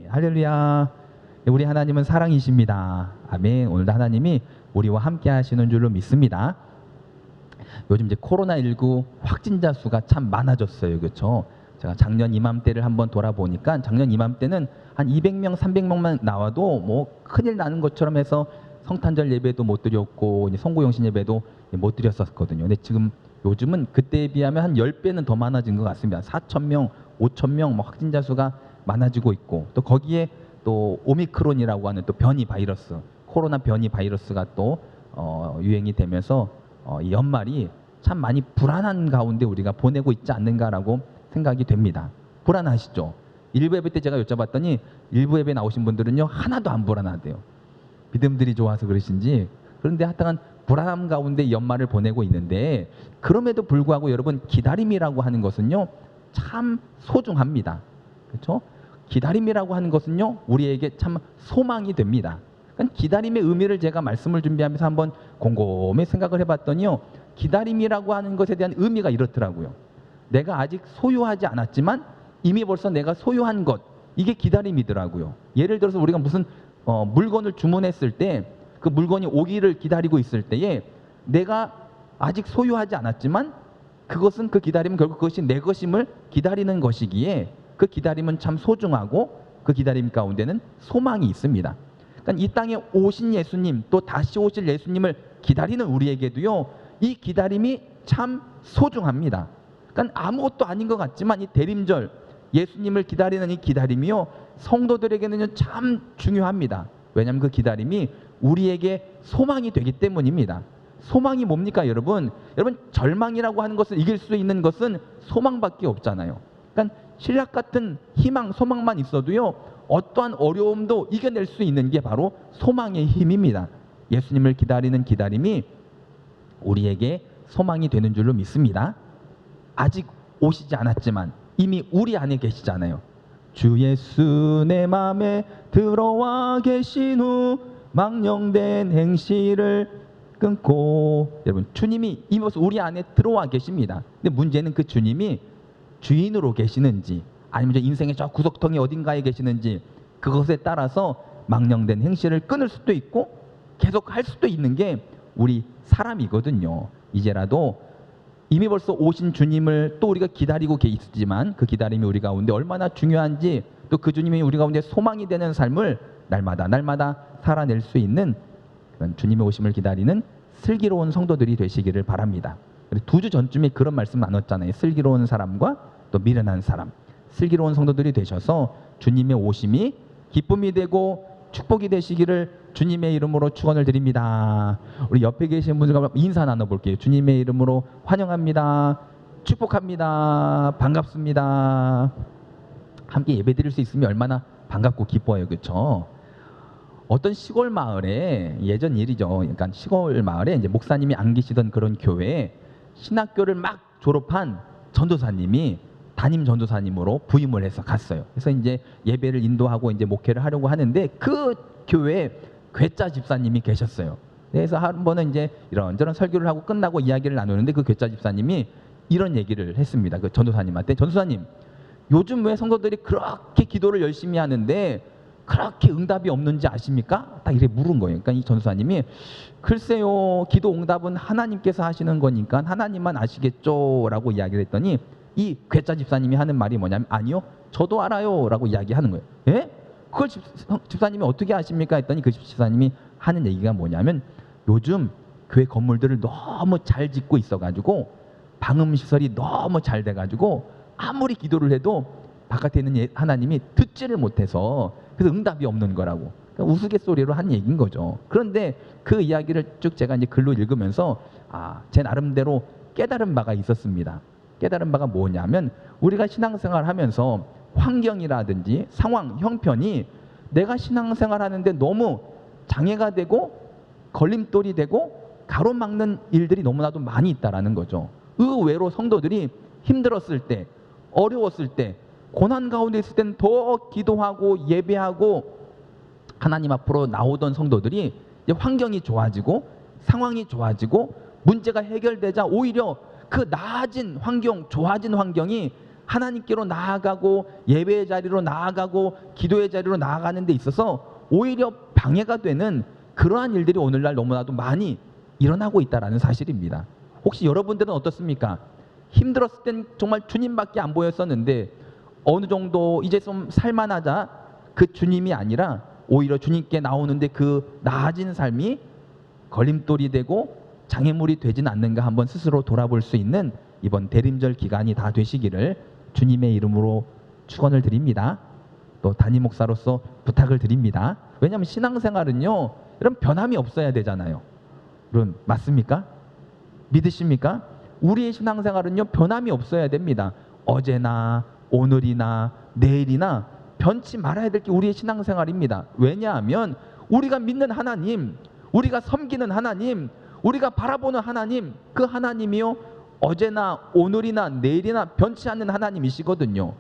할렐루야. 우리 하나님은 사랑이십니다. 아멘. 오늘도 하나님이 우리와 함께 하시는 줄로 믿습니다. 요즘 이제 코로나19 확진자 수가 참 많아졌어요. 그렇죠? 제가 작년 이맘때를 한번 돌아보니까 작년 이맘때는 한 200명, 300명만 나와도 뭐 큰일 나는 것처럼 해서 성탄절 예배도 못 드렸고 성구영신 예배도 못 드렸었거든요. 근데 지금 요즘은 그때에 비하면 한 10배는 더 많아진 것 같습니다. 4,000명, 5,000명 뭐 확진자 수가 많아지고 있고, 또 거기에 또 오미크론이라고 하는 또 변이 바이러스, 코로나 변이 바이러스가 또 유행이 되면서 이 연말이 참 많이 불안한 가운데 우리가 보내고 있지 않는가라고 생각이 됩니다. 불안하시죠? 일부 예배 때 제가 여쭤봤더니 일부 예배 나오신 분들은요 하나도 안 불안하대요. 믿음들이 좋아서 그러신지. 그런데 하여튼 불안함 가운데 연말을 보내고 있는데, 그럼에도 불구하고 여러분, 기다림이라고 하는 것은요 참 소중합니다. 그렇죠? 기다림이라고 하는 것은요 우리에게 참 소망이 됩니다. 그러니까 기다림의 의미를 제가 말씀을 준비하면서 한번 곰곰이 생각을 해봤더니요, 기다림이라고 하는 것에 대한 의미가 이렇더라고요. 내가 아직 소유하지 않았지만 이미 벌써 내가 소유한 것, 이게 기다림이더라고요. 예를 들어서 우리가 무슨 물건을 주문했을 때 그 물건이 오기를 기다리고 있을 때에 내가 아직 소유하지 않았지만 그것은, 그 기다림은 결국 그것이 내 것임을 기다리는 것이기에 그 기다림은 참 소중하고 그 기다림 가운데는 소망이 있습니다. 그러니까 이 땅에 오신 예수님, 또 다시 오실 예수님을 기다리는 우리에게도요 이 기다림이 참 소중합니다. 그러니까 아무것도 아닌 것 같지만 이 대림절 예수님을 기다리는 이 기다림이요 성도들에게는 참 중요합니다. 왜냐하면 그 기다림이 우리에게 소망이 되기 때문입니다. 소망이 뭡니까 여러분? 여러분, 절망이라고 하는 것을 이길 수 있는 것은 소망밖에 없잖아요. 그러니까 신약 같은 희망, 소망만 있어도요 어떠한 어려움도 이겨낼 수 있는 게 바로 소망의 힘입니다. 예수님을 기다리는 기다림이 우리에게 소망이 되는 줄로 믿습니다. 아직 오시지 않았지만 이미 우리 안에 계시잖아요. 주 예수 내 맘에 들어와 계신 후 망령된 행실을 끊고, 여러분, 주님이 이미 우리 안에 들어와 계십니다. 근데 문제는 그 주님이 주인으로 계시는지 아니면 저 인생의 저 구석텅이 어딘가에 계시는지, 그것에 따라서 망령된 행실을 끊을 수도 있고 계속 할 수도 있는 게 우리 사람이거든요. 이제라도 이미 벌써 오신 주님을 또 우리가 기다리고 계시지만 그 기다림이 우리 가운데 얼마나 중요한지, 또 그 주님이 우리 가운데 소망이 되는 삶을 날마다 살아낼 수 있는 그런 주님의 오심을 기다리는 슬기로운 성도들이 되시기를 바랍니다. 2주 전쯤에 그런 말씀 나눴잖아요. 슬기로운 사람과 또 미련한 사람. 슬기로운 성도들이 되셔서 주님의 오심이 기쁨이 되고 축복이 되시기를 주님의 이름으로 축원을 드립니다. 우리 옆에 계신 분들과 인사 나눠볼게요. 주님의 이름으로 환영합니다. 축복합니다. 반갑습니다. 함께 예배드릴 수 있으면 얼마나 반갑고 기뻐요. 그렇죠? 어떤 시골 마을에, 예전 일이죠. 그러니까 시골 마을에 이제 목사님이 안 계시던 그런 교회에 신학교를 막 졸업한 전도사님이 담임 전도사님으로 부임을 해서 갔어요. 그래서 이제 예배를 인도하고 이제 목회를 하려고 하는데 그 교회에 괴짜 집사님이 계셨어요. 그래서 한 번은 이제 이런저런 설교를 하고 끝나고 이야기를 나누는데 그 괴짜 집사님이 이런 얘기를 했습니다. 그 전도사님한테, 전도사님, 요즘 왜 성도들이 그렇게 기도를 열심히 하는데 그렇게 응답이 없는지 아십니까? 딱 이렇게 물은 거예요. 그러니까 이 전도사님이, 글쎄요, 기도 응답은 하나님께서 하시는 거니까 하나님만 아시겠죠 라고 이야기를 했더니 이 괴짜 집사님이 하는 말이 뭐냐면, 아니요, 저도 알아요 라고 이야기하는 거예요. 예? 그걸 집사님이 어떻게 아십니까? 했더니 그 집사님이 하는 얘기가 뭐냐면, 요즘 교회 건물들을 너무 잘 짓고 있어가지고 방음시설이 너무 잘 돼가지고 아무리 기도를 해도 바깥에 있는 하나님이 듣지를 못해서 그래서 응답이 없는 거라고, 그러니까 우스갯소리로 한 얘기인 거죠. 그런데 그 이야기를 쭉 제가 이제 글로 읽으면서 제 나름대로 깨달은 바가 있었습니다. 깨달은 바가 뭐냐면, 우리가 신앙생활 하면서 환경이라든지 상황, 형편이 내가 신앙생활 하는데 너무 장애가 되고 걸림돌이 되고 가로막는 일들이 너무나도 많이 있다라는 거죠. 의외로 성도들이 힘들었을 때, 어려웠을 때, 고난 가운데 있을 때는 더 기도하고 예배하고 하나님 앞으로 나오던 성도들이 이제 환경이 좋아지고 상황이 좋아지고 문제가 해결되자 오히려 그 나아진 환경, 좋아진 환경이 하나님께로 나아가고 예배의 자리로 나아가고 기도의 자리로 나아가는 데 있어서 오히려 방해가 되는 그러한 일들이 오늘날 너무나도 많이 일어나고 있다는 사실입니다. 혹시 여러분들은 어떻습니까? 힘들었을 땐 정말 주님밖에 안 보였었는데 어느 정도 이제 좀 살만하자 그 주님이 아니라 오히려 주님께 나오는데 그 나아진 삶이 걸림돌이 되고 장애물이 되진 않는가 한번 스스로 돌아볼 수 있는 이번 대림절 기간이 다 되시기를 주님의 이름으로 축원을 드립니다. 또 담임 목사로서 부탁을 드립니다. 왜냐하면 신앙생활은요, 이런 변함이 없어야 되잖아요. 여러분 맞습니까? 믿으십니까? 우리의 신앙생활은요, 변함이 없어야 됩니다. 어제나 오늘이나 내일이나 변치 말아야 될 게 우리의 신앙생활입니다. 왜냐하면 우리가 믿는 하나님, 우리가 섬기는 하나님, 우리가 바라보는 하나님, 그 하나님이요 어제나 오늘이나 내일이나 변치 않는 하나님이시거든요.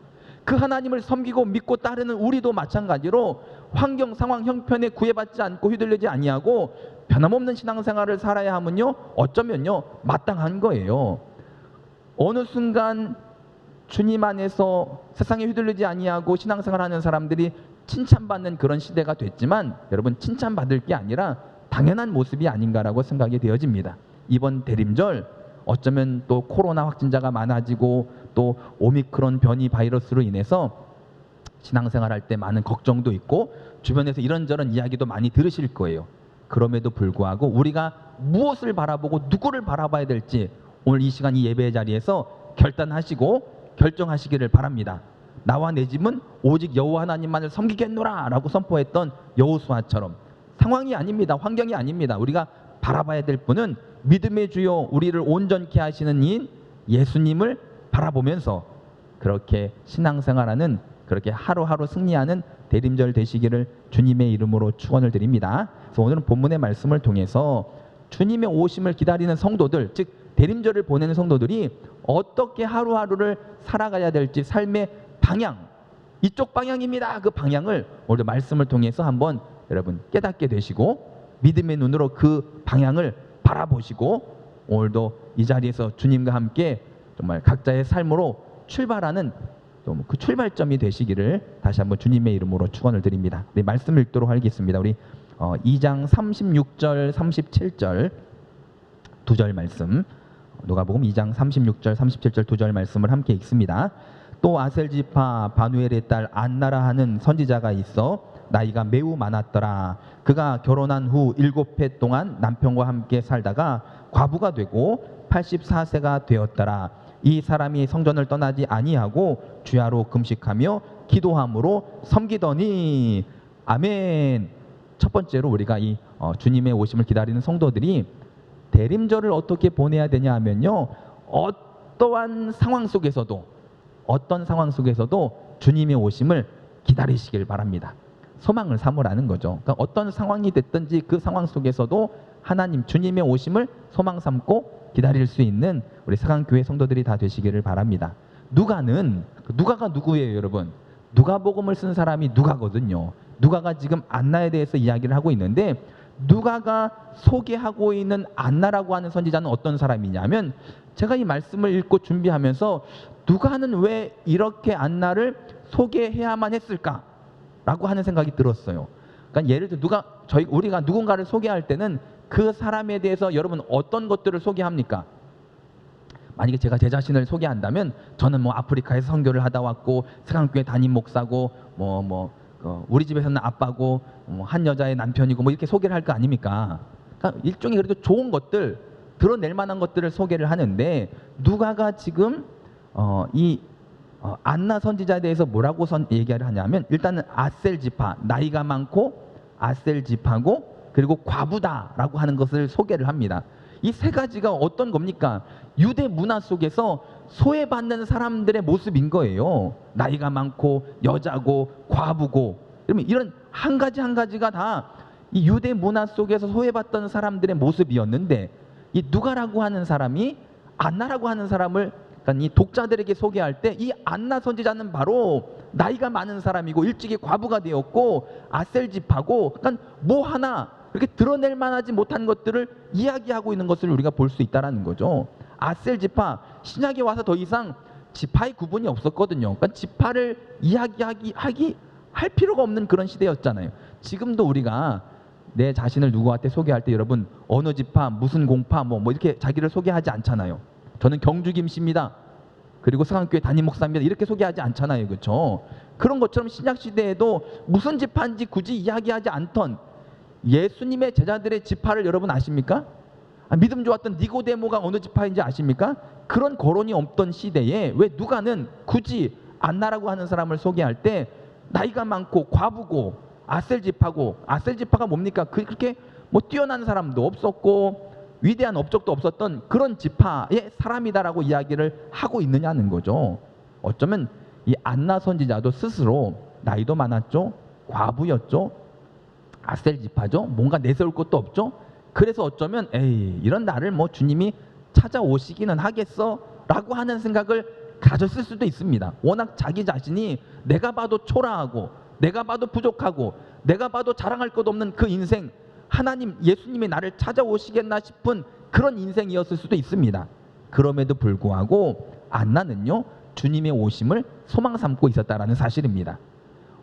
그 하나님을 섬기고 믿고 따르는 우리도 마찬가지로 환경, 상황, 형편에 구애받지 않고 휘둘리지 아니하고 변함없는 신앙생활을 살아야 하면요, 어쩌면요 마땅한 거예요. 어느 순간 주님 안에서 세상에 휘둘리지 아니하고 신앙생활하는 사람들이 칭찬받는 그런 시대가 됐지만 여러분, 칭찬받을 게 아니라 당연한 모습이 아닌가라고 생각이 되어집니다. 이번 대림절 어쩌면 또 코로나 확진자가 많아지고 또 오미크론 변이 바이러스로 인해서 신앙생활할 때 많은 걱정도 있고 주변에서 이런저런 이야기도 많이 들으실 거예요. 그럼에도 불구하고 우리가 무엇을 바라보고 누구를 바라봐야 될지 오늘 이 시간 이 예배의 자리에서 결단하시고 결정하시기를 바랍니다. 나와 내 집은 오직 여호와 하나님만을 섬기겠노라 라고 선포했던 여호수아처럼 상황이 아닙니다. 환경이 아닙니다. 우리가 바라봐야 될 분은 믿음의 주요 우리를 온전케 하시는 이인 예수님을 바라보면서 그렇게 신앙생활하는, 그렇게 하루하루 승리하는 대림절 되시기를 주님의 이름으로 축원을 드립니다. 그래서 오늘은 본문의 말씀을 통해서 주님의 오심을 기다리는 성도들, 즉 대림절을 보내는 성도들이 어떻게 하루하루를 살아가야 될지, 삶의 방향, 이쪽 방향입니다. 그 방향을 오늘 말씀을 통해서 한번 여러분 깨닫게 되시고 믿음의 눈으로 그 방향을 바라보시고 오늘도 이 자리에서 주님과 함께 정말 각자의 삶으로 출발하는 그 출발점이 되시기를 다시 한번 주님의 이름으로 축원을 드립니다. 우리 말씀 읽도록 하겠습니다. 우리 2장 36절 37절 두 절 말씀, 누가복음 2장 36절 37절 두 절 말씀을 함께 읽습니다. 또 아셀지파 바누엘의 딸 안나라 하는 선지자가 있어 나이가 매우 많았더라. 그가 결혼한 후 7해 동안 남편과 함께 살다가 과부가 되고 84세가 되었더라. 이 사람이 성전을 떠나지 아니하고 주야로 금식하며 기도함으로 섬기더니. 아멘. 첫 번째로 우리가 이 주님의 오심을 기다리는 성도들이 대림절을 어떻게 보내야 되냐 하면요, 어떠한 상황 속에서도 주님의 오심을 기다리시길 바랍니다. 소망을 삼으라는 거죠. 그러니까 어떤 상황이 됐든지 그 상황 속에서도 하나님 주님의 오심을 소망 삼고 기다릴 수 있는 우리 사강교회 성도들이 다 되시기를 바랍니다. 누가가 누구예요, 여러분? 누가복음을 쓴 사람이 누가거든요. 누가가 지금 안나에 대해서 이야기를 하고 있는데, 누가가 소개하고 있는 안나라고 하는 선지자는 어떤 사람이냐면, 제가 이 말씀을 읽고 준비하면서 누가는 왜 이렇게 안나를 소개해야만 했을까? 라고 하는 생각이 들었어요. 그러니까 예를 들어 우리가 누군가를 소개할 때는 그 사람에 대해서 여러분 어떤 것들을 소개합니까? 만약에 제가 제 자신을 소개한다면 저는 아프리카에서 선교를 하다 왔고 세강교회 담임 목사고 우리 집에서는 아빠고 한 여자의 남편이고 이렇게 소개를 할 거 아닙니까? 그러니까 일종의 그래도 좋은 것들, 드러낼 만한 것들을 소개를 하는데, 누가가 지금 안나 선지자에 대해서 뭐라고 얘기를 하냐면, 일단은 아셀지파, 나이가 많고 아셀지파고 그리고 과부다라고 하는 것을 소개를 합니다. 이 세 가지가 어떤 겁니까? 유대 문화 속에서 소외받는 사람들의 모습인 거예요. 나이가 많고 여자고 과부고, 그러면 이런 한 가지 한 가지가 다 이 유대 문화 속에서 소외받던 사람들의 모습이었는데, 이 누가라고 하는 사람이 안나라고 하는 사람을, 그러니까 이 독자들에게 소개할 때 이 안나 선지자는 바로 나이가 많은 사람이고 일찍이 과부가 되었고 아셀지파고, 그러니까 뭐 하나 그렇게 드러낼 만하지 못한 것들을 이야기하고 있는 것을 우리가 볼 수 있다라는 거죠. 아셀지파, 신약에 와서 더 이상 지파의 구분이 없었거든요. 그러니까 지파를 할 필요가 없는 그런 시대였잖아요. 지금도 우리가 내 자신을 누구한테 소개할 때 여러분 어느 지파 무슨 공파 뭐 이렇게 자기를 소개하지 않잖아요. 저는 경주 김씨입니다. 그리고 성안교회 담임 목사입니다. 이렇게 소개하지 않잖아요. 그렇죠? 그런 것처럼 신약 시대에도 무슨 지파인지 굳이 이야기하지 않던 예수님의 제자들의 지파를 여러분 아십니까? 믿음 좋았던 니고데모가 어느 지파인지 아십니까? 그런 거론이 없던 시대에 왜 누가는 굳이 안나라고 하는 사람을 소개할 때 나이가 많고 과부고 아셀 지파가 뭡니까? 그렇게 뭐 뛰어난 사람도 없었고 위대한 업적도 없었던 그런 지파의 사람이다라고 이야기를 하고 있느냐는 거죠. 어쩌면 이 안나 선지자도 스스로 나이도 많았죠, 과부였죠, 아셀 지파죠, 뭔가 내세울 것도 없죠. 그래서 어쩌면 이런 나를 뭐 주님이 찾아오시기는 하겠어 라고 하는 생각을 가졌을 수도 있습니다. 워낙 자기 자신이 내가 봐도 초라하고 내가 봐도 부족하고 내가 봐도 자랑할 것 없는 그 인생, 하나님 예수님이 나를 찾아오시겠나 싶은 그런 인생이었을 수도 있습니다. 그럼에도 불구하고 안나는요 주님의 오심을 소망 삼고 있었다라는 사실입니다.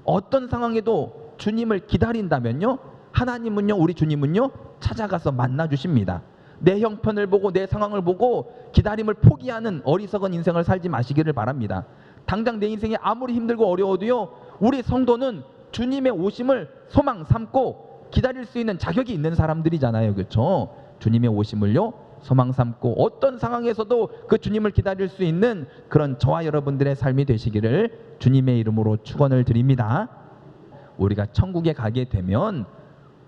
어떤 상황에도 주님을 기다린다면요 하나님은요 우리 주님은요 찾아가서 만나 주십니다. 내 형편을 보고 내 상황을 보고 기다림을 포기하는 어리석은 인생을 살지 마시기를 바랍니다. 당장 내 인생이 아무리 힘들고 어려워도요 우리 성도는 주님의 오심을 소망 삼고 기다릴 수 있는 자격이 있는 사람들이잖아요. 그렇죠? 주님의 오심을요 소망 삼고 어떤 상황에서도 그 주님을 기다릴 수 있는 그런 저와 여러분들의 삶이 되시기를 주님의 이름으로 축원을 드립니다. 우리가 천국에 가게 되면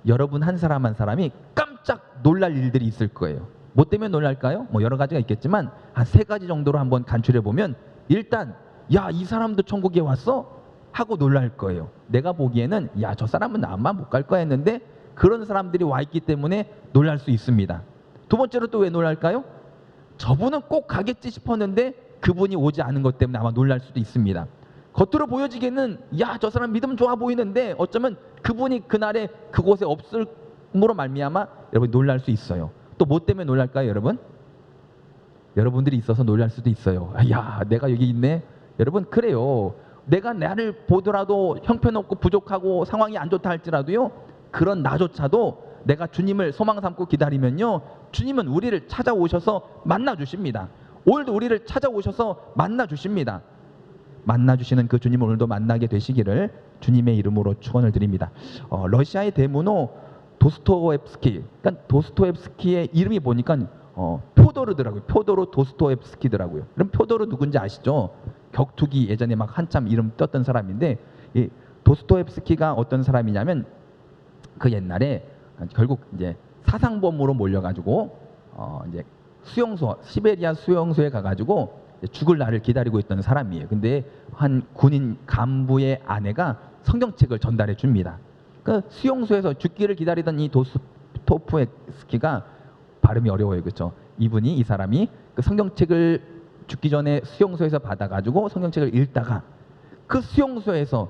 여러분 한 사람 한 사람이 깜짝 놀랄 일들이 있을 거예요. 뭐 때문에 놀랄까요? 뭐 여러 가지가 있겠지만 한 3가지 정도로 한번 간추려 보면, 일단 야, 이 사람도 천국에 왔어? 하고 놀랄 거예요. 내가 보기에는 야, 저 사람은 아마 못 갈 거야 했는데 그런 사람들이 와 있기 때문에 놀랄 수 있습니다. 두 번째로 또 왜 놀랄까요? 저분은 꼭 가겠지 싶었는데 그분이 오지 않은 것 때문에 아마 놀랄 수도 있습니다. 겉으로 보여지기에는 야, 저 사람 믿음 좋아 보이는데 어쩌면 그분이 그날에 그곳에 없음으로 말미암아 여러분 놀랄 수 있어요. 또 뭐 때문에 놀랄까요, 여러분? 여러분들이 있어서 놀랄 수도 있어요. 야, 내가 여기 있네. 여러분, 그래요. 내가 나를 보더라도 형편없고 부족하고 상황이 안 좋다 할지라도요, 그런 나조차도 내가 주님을 소망 삼고 기다리면요, 주님은 우리를 찾아오셔서 만나 주십니다. 오늘도 우리를 찾아오셔서 만나 주십니다. 만나 주시는 그 주님을 오늘도 만나게 되시기를 주님의 이름으로 축원을 드립니다. 러시아의 대문호 도스토옙스키, 그러니까 도스토옙스키의 이름이 보니까 표도르더라고요. 표도르 도스토옙스키더라고요. 그럼 표도르 누군지 아시죠? 격투기 예전에 막 한참 이름 떴던 사람인데, 이 도스토옙스키가 어떤 사람이냐면 그 옛날에 결국 이제 사상범으로 몰려가지고 이제 수용소, 시베리아 수용소에 가가지고 죽을 날을 기다리고 있던 사람이에요. 근데 한 군인 간부의 아내가 성경책을 전달해 줍니다. 그 수용소에서 죽기를 기다리던 이 도스토옙스키가, 발음이 어려워요, 그렇죠? 이 사람이 그 성경책을 죽기 전에 수용소에서 받아가지고 성경책을 읽다가 그 수용소에서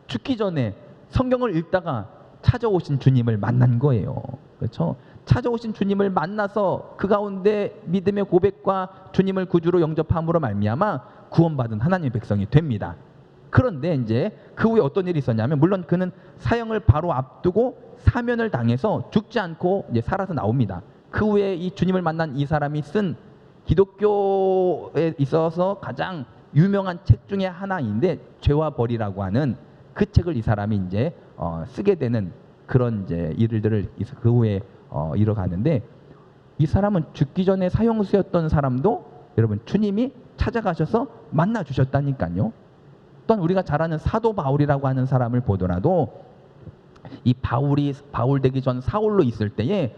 죽기 전에 성경을 읽다가 찾아오신 주님을 만난 거예요. 그렇죠? 찾아오신 주님을 만나서 그 가운데 믿음의 고백과 주님을 구주로 영접함으로 말미암아 구원받은 하나님의 백성이 됩니다. 그런데 이제 그 후에 어떤 일이 있었냐면, 물론 그는 사형을 바로 앞두고 사면을 당해서 죽지 않고 이제 살아서 나옵니다. 그 후에 이 주님을 만난 이 사람이 쓴 기독교에 있어서 가장 유명한 책 중에 하나인데, 죄와 벌이라고 하는 그 책을 이 사람이 이제 쓰게 되는 그런 이제 일들을 그 후에 이뤄가는데, 이 사람은 죽기 전에 사형수였던 사람도 여러분 주님이 찾아가셔서 만나 주셨다니까요. 또한 우리가 잘 아는 사도 바울이라고 하는 사람을 보더라도, 이 바울 되기 전 사울로 있을 때에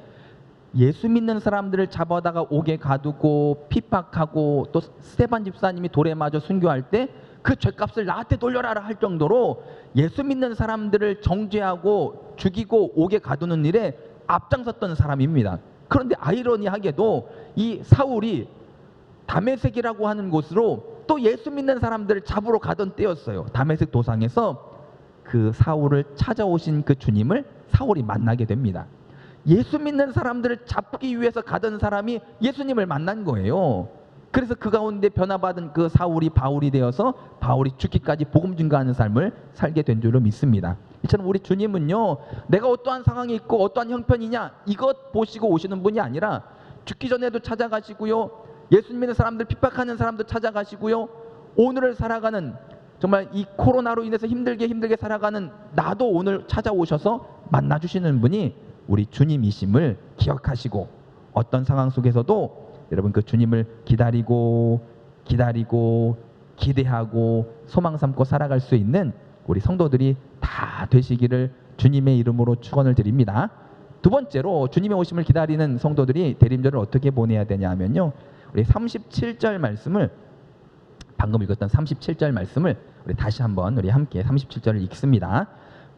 예수 믿는 사람들을 잡아다가 옥에 가두고 핍박하고, 또 스데반 집사님이 돌에 맞아 순교할 때 그 죄값을 나한테 돌려라 할 정도로 예수 믿는 사람들을 정죄하고 죽이고 옥에 가두는 일에 앞장섰던 사람입니다. 그런데 아이러니하게도 이 사울이 다메섹이라고 하는 곳으로 또 예수 믿는 사람들을 잡으러 가던 때였어요. 다메섹 도상에서 그 사울을 찾아오신 그 주님을 사울이 만나게 됩니다. 예수 믿는 사람들을 잡기 위해서 가던 사람이 예수님을 만난 거예요. 그래서 그 가운데 변화받은 그 사울이 바울이 되어서 바울이 죽기까지 복음 증거하는 삶을 살게 된 줄로 믿습니다. 이처럼 우리 주님은요, 내가 어떠한 상황이 있고 어떠한 형편이냐 이것 보시고 오시는 분이 아니라 죽기 전에도 찾아가시고요, 예수님 믿는 사람들 핍박하는 사람도 찾아가시고요, 오늘을 살아가는 정말 이 코로나로 인해서 힘들게 살아가는 나도 오늘 찾아오셔서 만나주시는 분이 우리 주님이심을 기억하시고, 어떤 상황 속에서도 여러분 그 주님을 기다리고 기대하고 소망 삼고 살아갈 수 있는 우리 성도들이 다 되시기를 주님의 이름으로 축원을 드립니다. 두 번째로 주님의 오심을 기다리는 성도들이 대림절을 어떻게 보내야 되냐 하면요, 우리 37절 말씀을, 방금 읽었던 37절 말씀을 우리 다시 한번 우리 함께 37절을 읽습니다.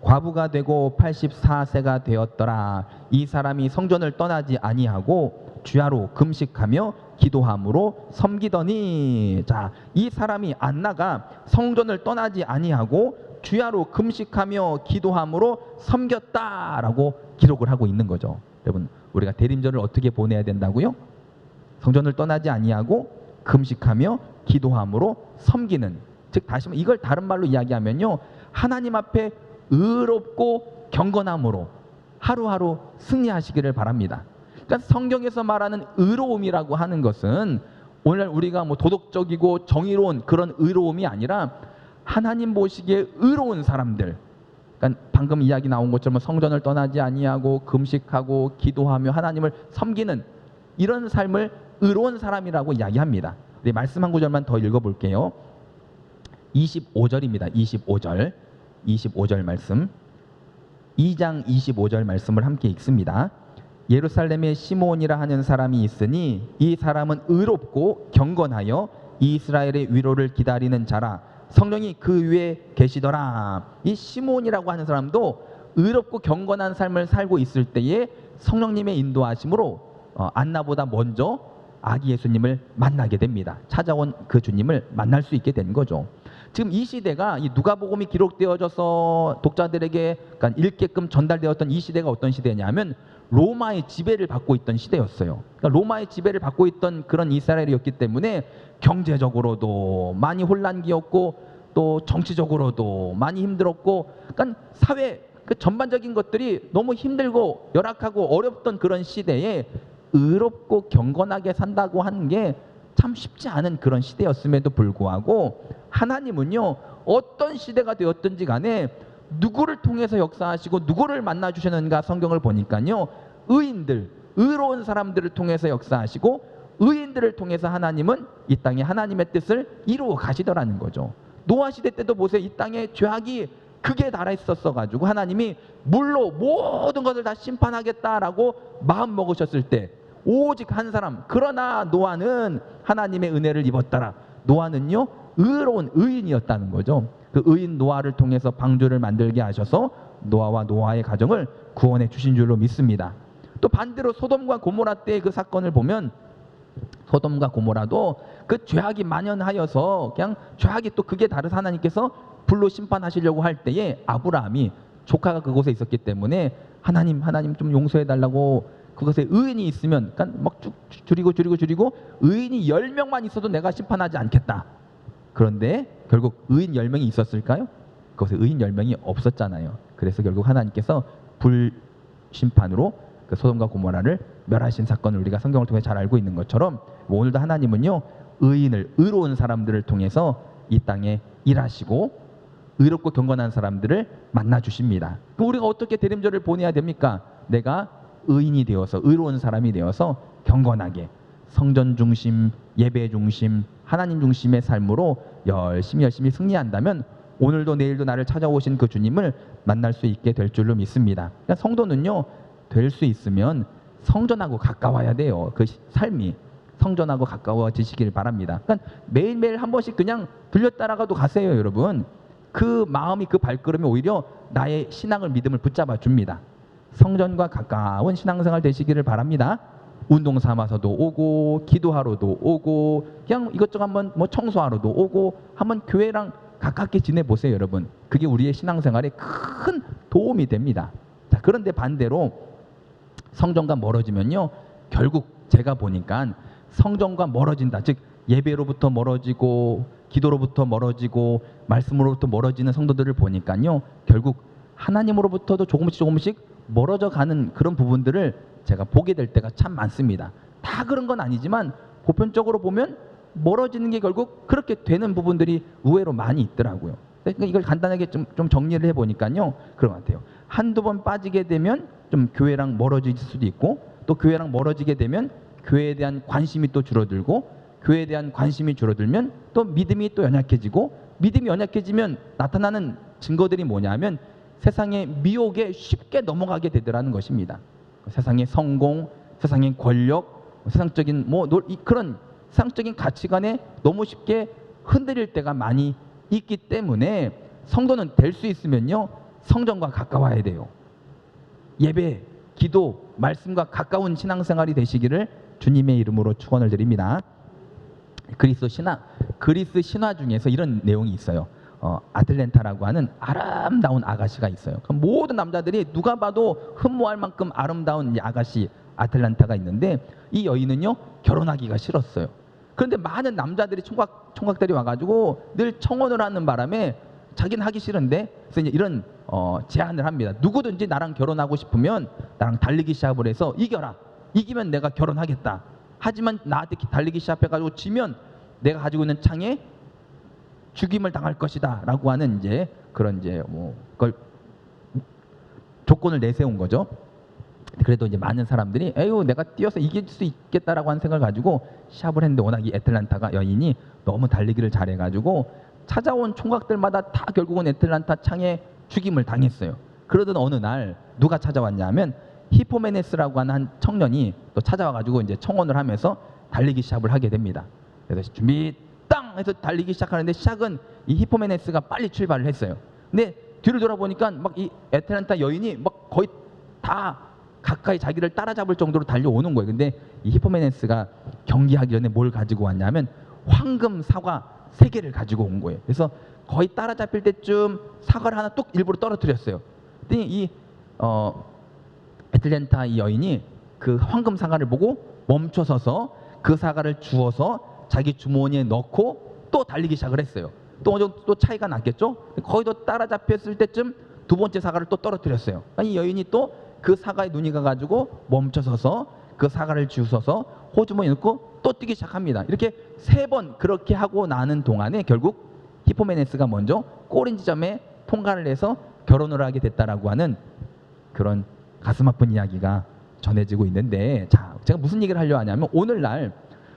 과부가 되고 84세가 되었더라. 이 사람이 성전을 떠나지 아니하고 주야로 금식하며 기도함으로 섬기더니. 자, 이 사람이 안나가 성전을 떠나지 아니하고 주야로 금식하며 기도함으로 섬겼다라고 기록을 하고 있는 거죠. 여러분, 우리가 대림절을 어떻게 보내야 된다고요? 성전을 떠나지 아니하고 금식하며 기도함으로 섬기는, 즉 다시 말해 이걸 다른 말로 이야기하면요, 하나님 앞에 의롭고 경건함으로 하루하루 승리하시기를 바랍니다. 그러니까 성경에서 말하는 의로움이라고 하는 것은 오늘 우리가 뭐 도덕적이고 정의로운 그런 의로움이 아니라 하나님 보시기에 의로운 사람들, 그러니까 방금 이야기 나온 것처럼 성전을 떠나지 아니하고 금식하고 기도하며 하나님을 섬기는 이런 삶을 의로운 사람이라고 이야기합니다. 우리 말씀 한 구절만 더 읽어볼게요. 25절입니다. 25절 말씀, 2장 25절 말씀을 함께 읽습니다. 예루살렘에 시몬이라 하는 사람이 있으니 이 사람은 의롭고 경건하여 이스라엘의 위로를 기다리는 자라. 성령이 그 위에 계시더라. 이 시몬이라고 하는 사람도 의롭고 경건한 삶을 살고 있을 때에 성령님의 인도하심으로 안나보다 먼저 아기 예수님을 만나게 됩니다. 찾아온 그 주님을 만날 수 있게 된 거죠. 지금 이 시대가, 이 누가복음이 기록되어져서 독자들에게 그러니까 읽게끔 전달되었던 이 시대가 어떤 시대냐면 로마의 지배를 받고 있던 시대였어요. 그러니까 로마의 지배를 받고 있던 그런 이스라엘이었기 때문에 경제적으로도 많이 혼란기였고 또 정치적으로도 많이 힘들었고, 그러니까 사회 그 전반적인 것들이 너무 힘들고 열악하고 어렵던 그런 시대에 의롭고 경건하게 산다고 하는 게 참 쉽지 않은 그런 시대였음에도 불구하고 하나님은요, 어떤 시대가 되었든지 간에 누구를 통해서 역사하시고 누구를 만나 주셨는가 성경을 보니까요, 의인들, 의로운 사람들을 통해서 역사하시고 의인들을 통해서 하나님은 이 땅에 하나님의 뜻을 이루어 가시더라는 거죠. 노아 시대 때도 보세요. 이 땅에 죄악이 극에 달해 있었어 가지고 하나님이 물로 모든 것을 다 심판하겠다라고 마음 먹으셨을 때 오직 한 사람, 그러나 노아는 하나님의 은혜를 입었더라. 노아는요, 의로운 의인이었다는 거죠. 그 의인 노아를 통해서 방주를 만들게 하셔서 노아와 노아의 가정을 구원해 주신 줄로 믿습니다. 또 반대로 소돔과 고모라 때의 그 사건을 보면 소돔과 고모라도 그 죄악이 만연하여서 그냥 죄악이 또 극에 달해서 하나님께서 불로 심판하시려고 할 때에 아브라함이, 조카가 그곳에 있었기 때문에 하나님 좀 용서해 달라고, 그것에 의인이 있으면 그러니까 막 쭉 줄이고 의인이 10명만 있어도 내가 심판하지 않겠다. 그런데 결국 의인 10명이 있었을까요? 그것에 의인 10명이 없었잖아요. 그래서 결국 하나님께서 불심판으로 그 소돔과 고모라를 멸하신 사건을 우리가 성경을 통해 잘 알고 있는 것처럼 오늘도 하나님은요, 의로운 사람들을 통해서 이 땅에 일하시고 의롭고 경건한 사람들을 만나 주십니다. 그럼 우리가 어떻게 대림절을 보내야 됩니까? 내가 의인이 되어서, 의로운 사람이 되어서 경건하게 성전 중심, 예배 중심, 하나님 중심의 삶으로 열심히 승리한다면 오늘도 내일도 나를 찾아오신 그 주님을 만날 수 있게 될 줄로 믿습니다. 그러니까 성도는요, 될 수 있으면 성전하고 가까워야 돼요. 그 삶이 성전하고 가까워지시길 바랍니다. 그러니까 매일매일 한 번씩 그냥 들렸다라가도 가세요, 여러분. 그 마음이, 그 발걸음이 오히려 나의 신앙을, 믿음을 붙잡아 줍니다. 성전과 가까운 신앙생활 되시기를 바랍니다. 운동 삼아서도 오고, 기도하러도 오고, 그냥 이것저것 한번 뭐 청소하러도 오고, 한번 교회랑 가깝게 지내보세요, 여러분. 그게 우리의 신앙생활에 큰 도움이 됩니다. 자, 그런데 반대로 성전과 멀어지면요, 결국 제가 보니까 성전과 멀어진다, 즉 예배로부터 멀어지고 기도로부터 멀어지고 말씀으로부터 멀어지는 성도들을 보니까요, 결국 하나님으로부터도 조금씩 멀어져 가는 그런 부분들을 제가 보게 될 때가 참 많습니다. 다 그런 건 아니지만 보편적으로 보면 멀어지는 게 결국 그렇게 되는 부분들이 의외로 많이 있더라고요. 그러니까 이걸 간단하게 좀 정리를 해보니까요, 그런 것 같아요. 한두 번 빠지게 되면 좀 교회랑 멀어질 수도 있고, 또 교회랑 멀어지게 되면 교회에 대한 관심이 또 줄어들고, 교회에 대한 관심이 줄어들면 또 믿음이 또 연약해지고, 믿음이 연약해지면 나타나는 증거들이 뭐냐면 세상의 미혹에 쉽게 넘어가게 되더라는 것입니다. 세상의 성공, 세상의 권력, 세상적인 그런 세상적인 가치관에 너무 쉽게 흔들릴 때가 많이 있기 때문에 성도는 될 수 있으면요, 성전과 가까워야 돼요. 예배, 기도, 말씀과 가까운 신앙생활이 되시기를 주님의 이름으로 축원을 드립니다. 그리스 신화 중에서 이런 내용이 있어요. 아틀란타라고 하는 아름다운 아가씨가 있어요. 모든 남자들이 누가 봐도 흠모할 만큼 아름다운 이 아가씨 아틀란타가 있는데, 이 여인은요, 결혼하기가 싫었어요. 그런데 많은 남자들이 총각들이 와가지고 늘 청혼을 하는 바람에 자기는 하기 싫은데, 그래서 이제 이런 제안을 합니다. 누구든지 나랑 결혼하고 싶으면 나랑 달리기 시합을 해서 이겨라. 이기면 내가 결혼하겠다. 하지만 나한테 달리기 시합해가지고 지면 내가 가지고 있는 창에 죽임을 당할 것이다 라고 하는 그런 그걸 조건을 내세운 거죠. 그래도 이제 많은 사람들이 에휴 내가 뛰어서 이길 수 있겠다라고 하는 생각을 가지고 시합을 했는데, 워낙 이 애틀란타가 여인이 너무 달리기를 잘해가지고 찾아온 총각들마다 다 결국은 애틀란타 창에 죽임을 당했어요. 그러던 어느 날 누가 찾아왔냐면 히포메네스라고 하는 한 청년이 또 찾아와가지고 이제 청혼을 하면서 달리기 시합을 하게 됩니다. 그래서 준비 땅 해서 달리기 시작하는데, 시작은 이 히포메네스가 빨리 출발을 했어요. 근데 뒤를 돌아보니까 막 이 애틀란타 여인이 막 거의 다 가까이 자기를 따라잡을 정도로 달려오는 거예요. 근데 이 히포메네스가 경기하기 전에 뭘 가지고 왔냐면 황금 사과 3개를 가지고 온 거예요. 그래서 거의 따라잡힐 때쯤 사과를 하나 뚝 일부러 떨어뜨렸어요. 근데 이 애틀란타 이 여인이 그 황금 사과를 보고 멈춰서서 그 사과를 주워서 자기 주머니에 넣고 또 달리기 시작을 했어요. 또 차이가 났겠죠? 거의 더 따라잡혔을 때쯤 두 번째 사과를 또 떨어뜨렸어요. 이 여인이 또 그 사과에 눈이 가가지고 멈춰서서 그 사과를 주워서 호주머니에 넣고 또 뛰기 시작합니다. 이렇게 3번 그렇게 하고 나는 동안에 결국 히포메네스가 먼저 꼬린 지점에 통과를 해서 결혼을 하게 됐다라고 하는 그런 가슴 아픈 이야기가 전해지고 있는데, 자, 제가 무슨 얘기를 하려고 하냐면 오늘날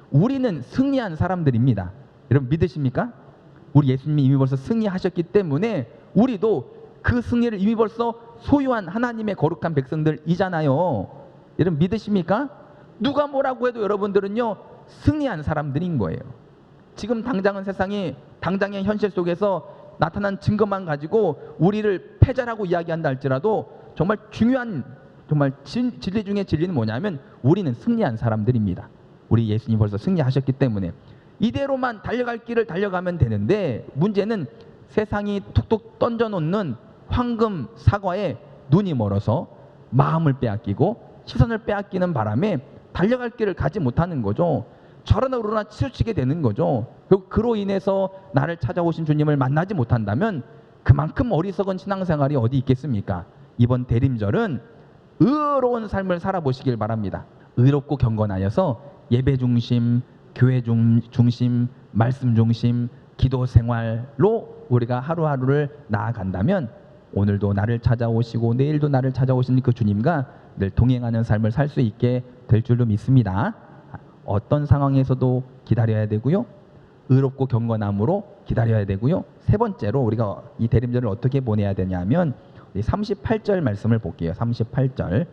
우리는 승리한 사람들입니다. 여러분 믿으십니까? 우리 예수님이 이미 벌써 승리하셨기 때문에 우리도 그 승리를 이미 벌써 소유한 하나님의 거룩한 백성들이잖아요. 여러분 믿으십니까? 누가 뭐라고 해도 여러분들은요 승리한 사람들인 거예요. 지금 당장은 세상이 당장의 현실 속에서 나타난 증거만 가지고 우리를 패자라고 이야기한다 할지라도 정말 중요한 정말 진리 중에 진리는 뭐냐면 우리는 승리한 사람들입니다. 우리 예수님 벌써 승리하셨기 때문에 이대로만 달려갈 길을 달려가면 되는데, 문제는 세상이 툭툭 던져놓는 황금 사과에 눈이 멀어서 마음을 빼앗기고 시선을 빼앗기는 바람에 달려갈 길을 가지 못하는 거죠. 저러나 저러나 치우치게 되는 거죠. 그로 인해서 나를 찾아오신 주님을 만나지 못한다면 그만큼 어리석은 신앙생활이 어디 있겠습니까? 이번 대림절은 의로운 삶을 살아보시길 바랍니다. 의롭고 경건하여서 예배 중심, 교회 중심, 말씀 중심, 기도 생활로 우리가 하루하루를 나아간다면 오늘도 나를 찾아오시고 내일도 나를 찾아오신 그 주님과 늘 동행하는 삶을 살 수 있게 될 줄로 믿습니다. 어떤 상황에서도 기다려야 되고요. 의롭고 경건함으로 기다려야 되고요. 3번째로 우리가 이 대림절을 어떻게 보내야 되냐면 38절 말씀을 볼게요. 38절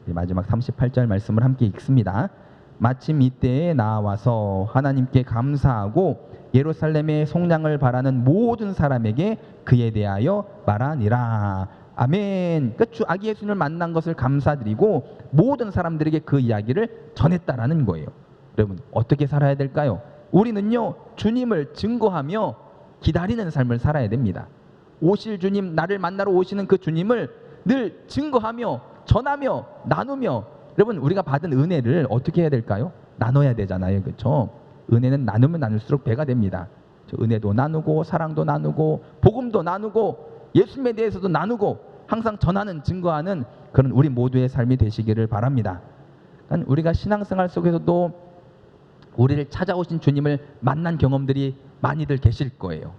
마지막 38절 말씀을 함께 읽습니다. 마침 이때에 나와서 하나님께 감사하고 예루살렘의 속량을 바라는 모든 사람에게 그에 대하여 말하니라. 아멘. 그러니까 아기 예수님을 만난 것을 감사드리고 모든 사람들에게 그 이야기를 전했다라는 거예요. 여러분 어떻게 살아야 될까요? 우리는요 주님을 증거하며 기다리는 삶을 살아야 됩니다. 오실 주님, 나를 만나러 오시는 그 주님을 늘 증거하며 전하며 나누며, 여러분 우리가 받은 은혜를 어떻게 해야 될까요? 나눠야 되잖아요. 그렇죠? 은혜는 나누면 나눌수록 배가 됩니다. 은혜도 나누고 사랑도 나누고 복음도 나누고 예수님에 대해서도 나누고 항상 전하는 증거하는 그런 우리 모두의 삶이 되시기를 바랍니다. 그러니까 우리가 신앙생활 속에서도 우리를 찾아오신 주님을 만난 경험들이 많이들 계실 거예요.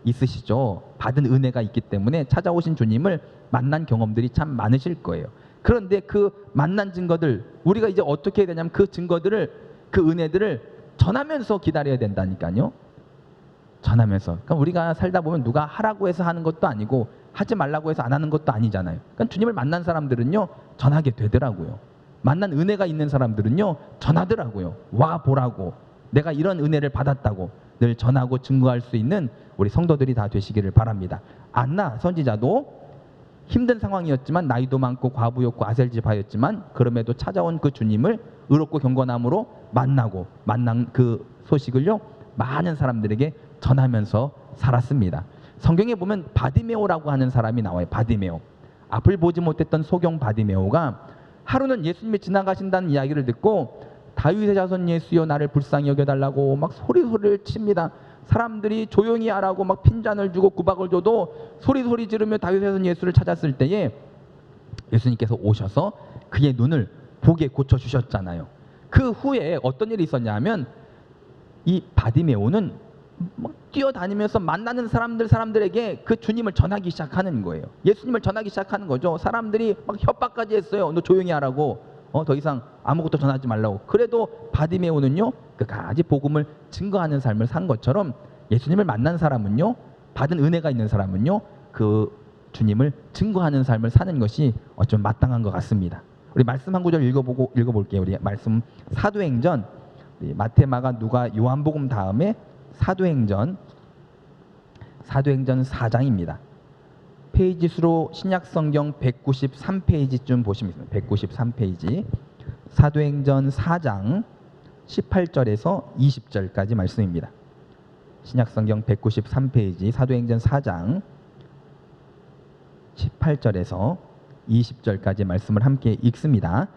있으시죠? 받은 은혜가 있기 때문에 찾아오신 주님을 만난 경험들이 참 많으실 거예요. 그런데 그 만난 증거들, 우리가 이제 어떻게 해야 되냐면 그 증거들을, 그 은혜들을 전하면서 기다려야 된다니까요. 전하면서. 그러니까 우리가 살다 보면 누가 하라고 해서 하는 것도 아니고 하지 말라고 해서 안 하는 것도 아니잖아요. 그러니까 주님을 만난 사람들은요, 전하게 되더라고요. 만난 은혜가 있는 사람들은요, 전하더라고요. 와 보라고, 내가 이런 은혜를 받았다고 늘 전하고 증거할 수 있는 우리 성도들이 다 되시기를 바랍니다. 안나 선지자도 힘든 상황이었지만, 나이도 많고 과부였고 아셀지바였지만, 그럼에도 찾아온 그 주님을 의롭고 경건함으로 만난 그 소식을요, 많은 사람들에게 전하면서 살았습니다. 성경에 보면 바디메오라고 하는 사람이 나와요. 바디메오. 앞을 보지 못했던 소경 바디메오가 하루는 예수님이 지나가신다는 이야기를 듣고 다윗의 자손 예수여 나를 불쌍히 여겨달라고 막 소리를 칩니다. 사람들이 조용히 하라고 막 핀잔을 주고 구박을 줘도 소리 지르며 다윗의 자손 예수를 찾았을 때에 예수님께서 오셔서 그의 눈을 보게 고쳐주셨잖아요. 그 후에 어떤 일이 있었냐면 이 바디메오는 막 뛰어다니면서 만나는 사람들에게 그 주님을 전하기 시작하는 거예요. 예수님을 전하기 시작하는 거죠. 사람들이 막 협박까지 했어요. 너 조용히 하라고, 더 이상 아무것도 전하지 말라고. 그래도 바디메오는요, 끝까지 복음을 증거하는 삶을 산 것처럼 예수님을 만난 사람은요, 받은 은혜가 있는 사람은요, 그 주님을 증거하는 삶을 사는 것이 어쩌면 마땅한 것 같습니다. 우리 말씀 한 구절 읽어볼게요. 우리 말씀 사도행전, 마태, 마가, 누가, 요한복음 다음에 사도행전 4장입니다. 페이지 수로 신약성경 193페이지쯤 보시면 193페이지 사도행전 4장 18절에서 20절까지 말씀입니다. 신약성경 193페이지 사도행전 4장 18절에서 20절까지 말씀을 함께 읽습니다.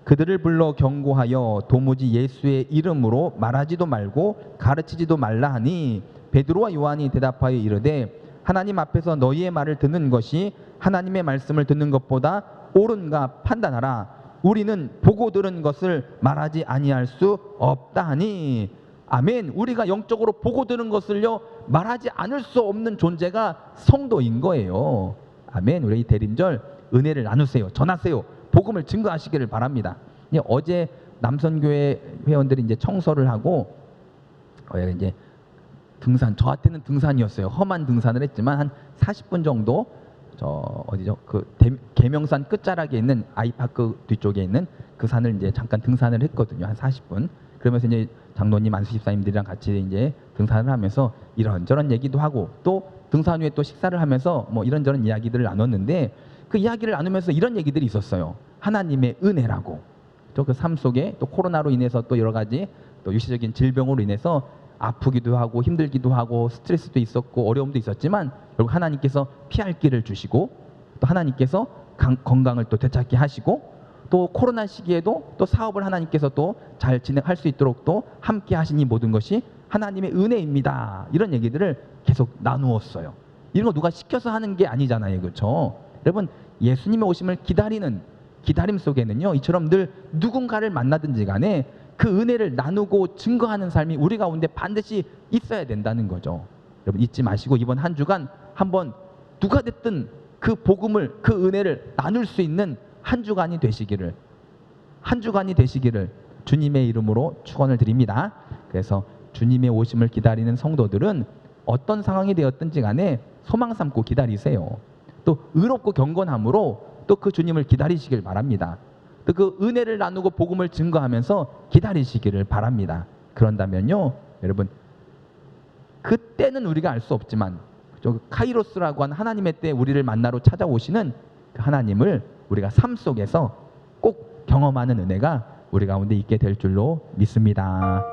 그들을 불러 경고하여 도무지 예수의 이름으로 말하지도 말고 가르치지도 말라 하니 베드로와 요한이 대답하여 이르되 하나님 앞에서 너희의 말을 듣는 것이 하나님의 말씀을 듣는 것보다 옳은가 판단하라. 우리는 보고 들은 것을 말하지 아니할 수 없다 하니. 아멘. 우리가 영적으로 보고 들은 것을요 말하지 않을 수 없는 존재가 성도인 거예요. 아멘. 우리 대림절 은혜를 나누세요. 전하세요. 복음을 증거하시기를 바랍니다. 어제 남선교회 회원들이 이제 청소를 하고 이제 등산, 저한테는 등산이었어요. 험한 등산을 했지만 한 40분 정도 그 계명산 끝자락에 있는 아이파크 뒤쪽에 있는 그 산을 이제 잠깐 등산을 했거든요. 한 40분. 그러면서 이제 장로님, 안수 집사님들이랑 같이 이제 등산을 하면서 이런저런 얘기도 하고 또 등산 후에 또 식사를 하면서 뭐 이런저런 이야기들을 나눴는데 그 이야기를 나누면서 이런 얘기들이 있었어요. 하나님의 은혜라고. 또 그 삶 속에 또 코로나로 인해서 또 여러 가지 또 육체적인 질병으로 인해서 아프기도 하고 힘들기도 하고 스트레스도 있었고 어려움도 있었지만 결국 하나님께서 피할 길을 주시고 또 하나님께서 건강을 또 되찾게 하시고 또 코로나 시기에도 또 사업을 하나님께서 또 잘 진행할 수 있도록 또 함께 하시니 모든 것이 하나님의 은혜입니다. 이런 얘기들을 계속 나누었어요. 이런 거 누가 시켜서 하는 게 아니잖아요. 그렇죠? 여러분, 예수님의 오심을 기다리는 기다림 속에는요, 이처럼 늘 누군가를 만나든지 간에 그 은혜를 나누고 증거하는 삶이 우리 가운데 반드시 있어야 된다는 거죠. 여러분 잊지 마시고 이번 한 주간 한번 누가 됐든 그 복음을, 그 은혜를 나눌 수 있는 한 주간이 되시기를 주님의 이름으로 축원을 드립니다. 그래서 주님의 오심을 기다리는 성도들은 어떤 상황이 되었든지 간에 소망 삼고 기다리세요. 또 의롭고 경건함으로 또 그 주님을 기다리시길 바랍니다. 또 그 은혜를 나누고 복음을 증거하면서 기다리시기를 바랍니다. 그런다면요, 여러분, 그때는 우리가 알 수 없지만 카이로스라고 하는 하나님의 때 우리를 만나러 찾아오시는 그 하나님을 우리가 삶 속에서 꼭 경험하는 은혜가 우리 가운데 있게 될 줄로 믿습니다.